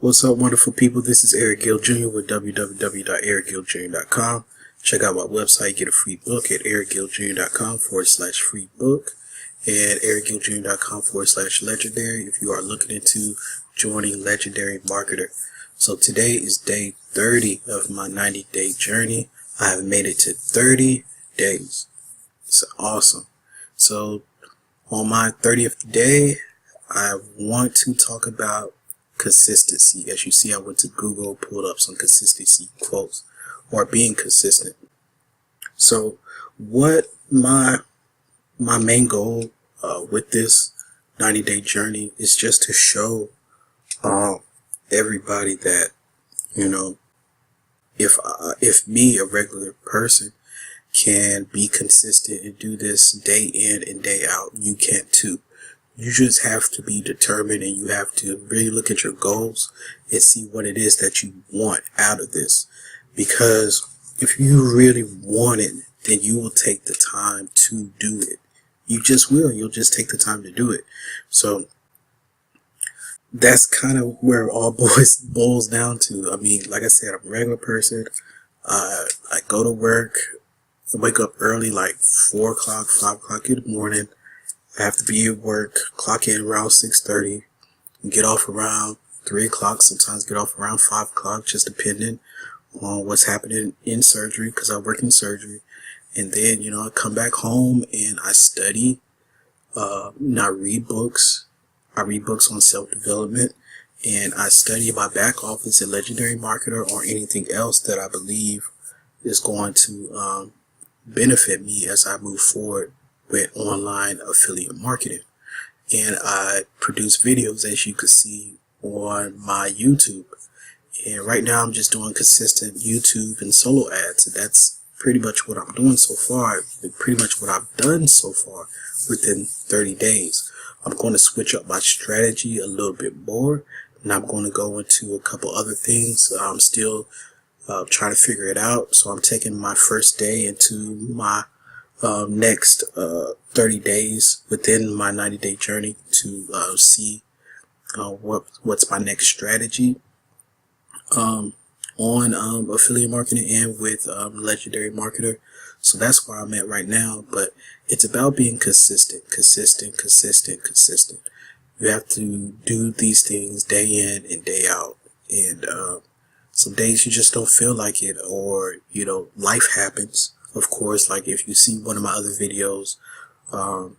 What's up, wonderful people? This is Eric Gill Jr. with www.ericgilljr.com. Check out my website, get a free book at ericgilljr.com/free book and ericgilljr.com/legendary if you are looking into joining Legendary Marketer. So today is day 30 of my 90-day journey. I have made it to 30 days. It's awesome. So on my 30th day, I want to talk about consistency. As you see, I went to Google, pulled up some consistency quotes, or being consistent. So what my main goal with this 90-day journey is just to show everybody that, if me, a regular person, can be consistent and do this day in and day out, you can too. You just have to be determined, and you have to really look at your goals and see what it is that you want out of this. Because if you really want it, then you will take the time to do it. You just will. You'll just take the time to do it. So that's kind of where it all boils down to. I mean, like I said, I'm a regular person. I go to work. I wake up early, like 4 o'clock, 5 o'clock in the morning. I have to be at work, clock in around 6:30, and get off around 3 o'clock, sometimes get off around 5 o'clock, just depending on what's happening in surgery, because I work in surgery. And then, I come back home and I study, and I read books. I read books on self-development, and I study my back office at Legendary Marketer or anything else that I believe is going to benefit me as I move forward with online affiliate marketing. And I produce videos, as you can see, on my YouTube. And right now I'm just doing consistent YouTube and solo ads. And that's pretty much what I'm doing so far, pretty much what I've done so far within 30 days. I'm going to switch up my strategy a little bit more, and I'm going to go into a couple other things. I'm still trying to figure it out. So I'm taking my first day into my next 30 days within my 90-day journey to see what's my next strategy on affiliate marketing and with Legendary Marketer. So that's where I'm at right now. But it's about being consistent. You have to do these things day in and day out. And some days you just don't feel like it, or life happens. Of course, like if you see one of my other videos, I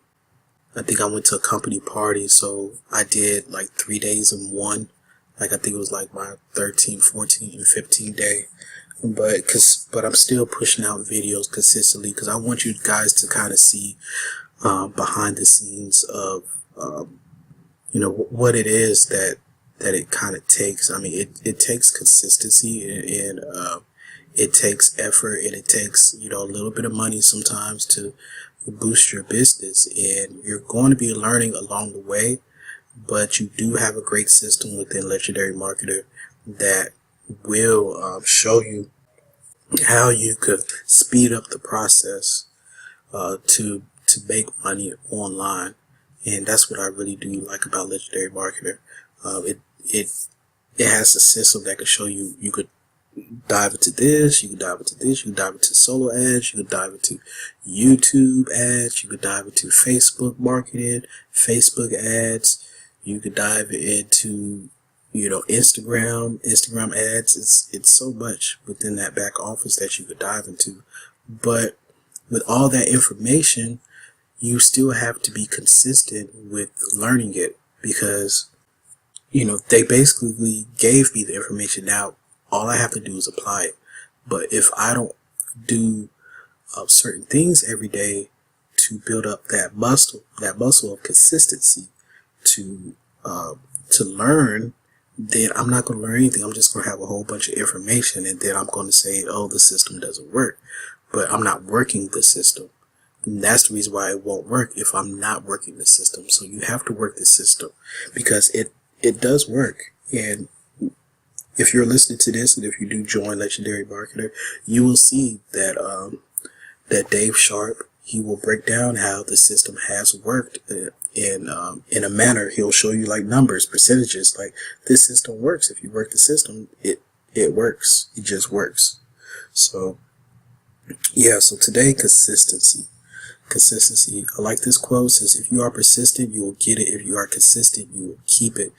think I went to a company party, so I did like 3 days in one. Like I think it was like my 13th, 14th, and 15th day. But I'm still pushing out videos consistently because I want you guys to kind of see behind the scenes of what it is that it kind of takes. I mean, it takes consistency and it takes effort, and it takes, a little bit of money sometimes to boost your business. And you're going to be learning along the way, but you do have a great system within Legendary Marketer that will show you how you could speed up the process to make money online. And that's what I really do like about Legendary Marketer. It has a system that can show you. You could dive into this, you can dive into this, you can dive into solo ads, you can dive into YouTube ads, you could dive into Facebook marketing, Facebook ads, you could dive into Instagram ads. It's so much within that back office that you could dive into. But with all that information, you still have to be consistent with learning it, because they basically gave me the information. Now all I have to do is apply it. But if I don't do certain things every day to build up that muscle of consistency to learn, then I'm not going to learn anything. I'm just going to have a whole bunch of information, and then I'm going to say, oh, the system doesn't work. But I'm not working the system. And that's the reason why it won't work, if I'm not working the system. So you have to work the system, because it does work. And if you're listening to this, and if you do join Legendary Marketer, you will see that that Dave Sharp, he will break down how the system has worked in a manner. He'll show you like numbers, percentages, like this system works. If you work the system, it works. It just works. So yeah, so today, consistency. Consistency. I like this quote. It says, if you are persistent, you will get it. If you are consistent, you will keep it.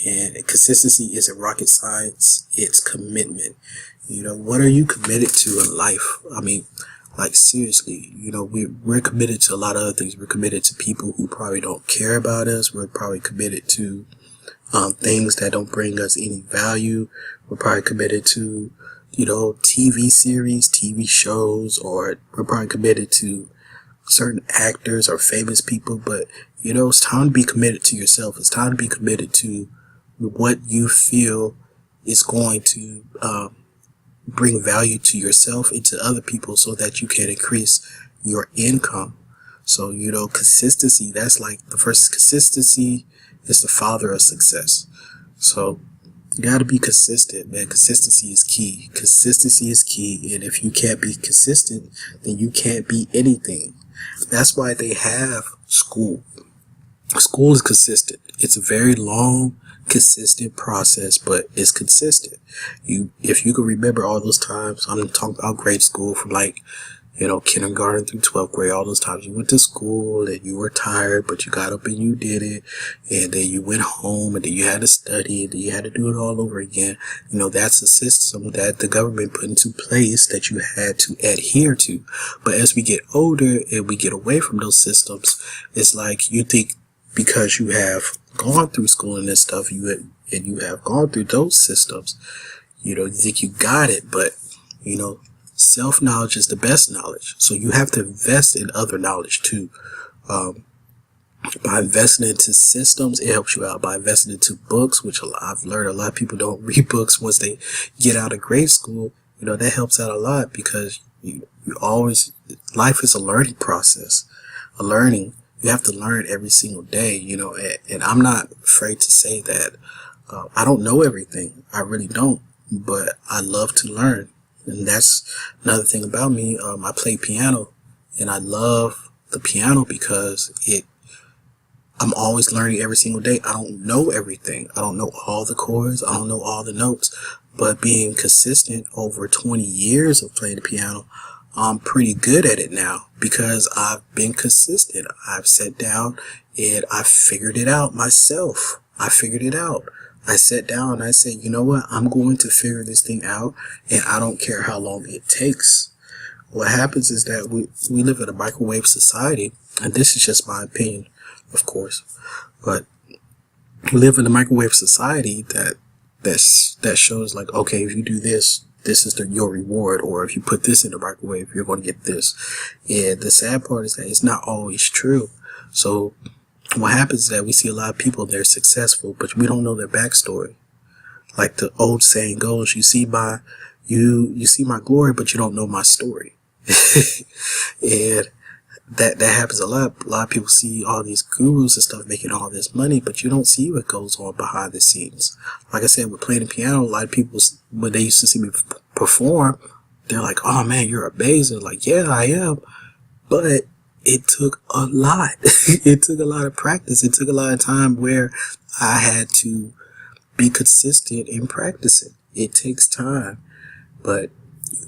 And consistency isn't rocket science. It's commitment. You know, what are you committed to in life? I mean, like seriously, you know, we're committed to a lot of other things. We're committed to people who probably don't care about us. We're probably committed to things that don't bring us any value. We're probably committed to, you know, TV series, TV shows, or we're probably committed to certain actors or famous people. But, you know, it's time to be committed to yourself. It's time to be committed to what you feel is going to bring value to yourself and to other people so that you can increase your income. So, you know, consistency, that's like the first. Consistency is the father of success. So you got to be consistent, man. Consistency is key. Consistency is key. And if you can't be consistent, then you can't be anything. That's why they have school. School is consistent. It's a very long, consistent process, but it's consistent. If you can remember all those times, I'm talking about grade school from like, you know, kindergarten through 12th grade, all those times you went to school and you were tired, but you got up and you did it. And then you went home and then you had to study and then you had to do it all over again. You know, that's a system that the government put into place that you had to adhere to. But as we get older and we get away from those systems, it's like you think because you have gone through school and this stuff, you have gone through those systems, you know, you think you got it, but, you know, self-knowledge is the best knowledge. So you have to invest in other knowledge too. By investing into systems, it helps you out. By investing into books, which I've learned a lot of people don't read books once they get out of grade school, you know, that helps out a lot because you always, life is a learning process, you have to learn every single day, you know, and I'm not afraid to say that I don't know everything. I really don't, but I love to learn. And that's another thing about me. I play piano and I love the piano because I'm always learning every single day. I don't know everything. I don't know all the chords. I don't know all the notes, but being consistent over 20 years of playing the piano, I'm pretty good at it now because I've been consistent. I've sat down and I figured it out myself. I figured it out. I sat down and I said, you know what? I'm going to figure this thing out and I don't care how long it takes. What happens is that we live in a microwave society, and this is just my opinion, of course, but we live in a microwave society that shows like, okay, if you do this, this is your reward, or if you put this in the microwave, you're going to get this. And the sad part is that it's not always true. So what happens is that we see a lot of people, they're successful, but we don't know their backstory. Like the old saying goes, you see my glory, but you don't know my story. And that happens a lot. A lot of people see all these gurus and stuff making all this money, but you don't see what goes on behind the scenes. Like I said, with playing the piano, a lot of people, when they used to see me perform, they're like, oh man, you're amazing. Like, yeah, I am. But it took a lot. It took a lot of practice. It took a lot of time where I had to be consistent in practicing. It takes time. But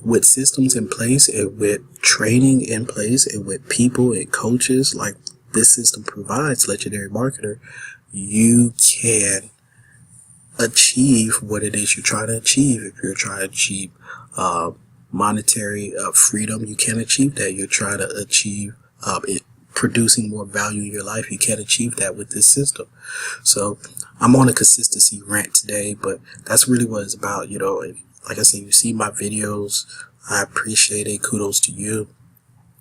with systems in place and with training in place and with people and coaches like this system provides, Legendary Marketer, you can achieve what it is you're trying to achieve. If you're trying to achieve monetary freedom, you can achieve that. You're trying to achieve producing more value in your life, you can't achieve that with this system. So I'm on a consistency rant today, but that's really what it's about. You know, like I said, you see my videos, I appreciate it. Kudos to you.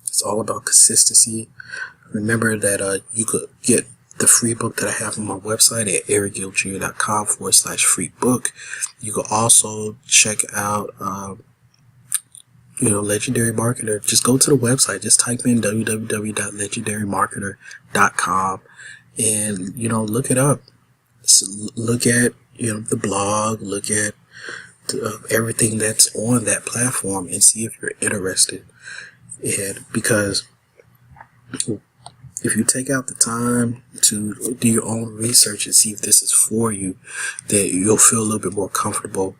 It's all about consistency. Remember that you could get the free book that I have on my website at ericgilljr.com/free book. You could also check out Legendary Marketer. Just go to the website. Just type in www.legendarymarketer.com and, look it up. So look at, the blog, look at everything that's on that platform and see if you're interested. And because If you take out the time to do your own research and see if this is for you, then you'll feel a little bit more comfortable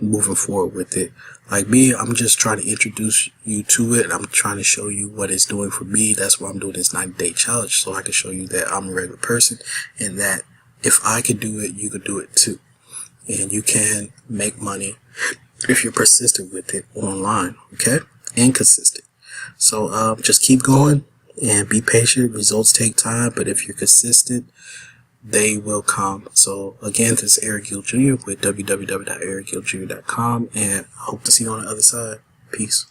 moving forward with it. Like me, I'm just trying to introduce you to it. I'm trying to show you what it's doing for me. That's why I'm doing this 90-day challenge, so I can show you that I'm a regular person and that if I could do it, you could do it too. And you can make money if you're persistent with it online, okay? And consistent. So just keep going and be patient. Results take time, but if you're consistent, they will come. So again, this is Eric Gill Jr. with www.ericgilljr.com, and I hope to see you on the other side. Peace.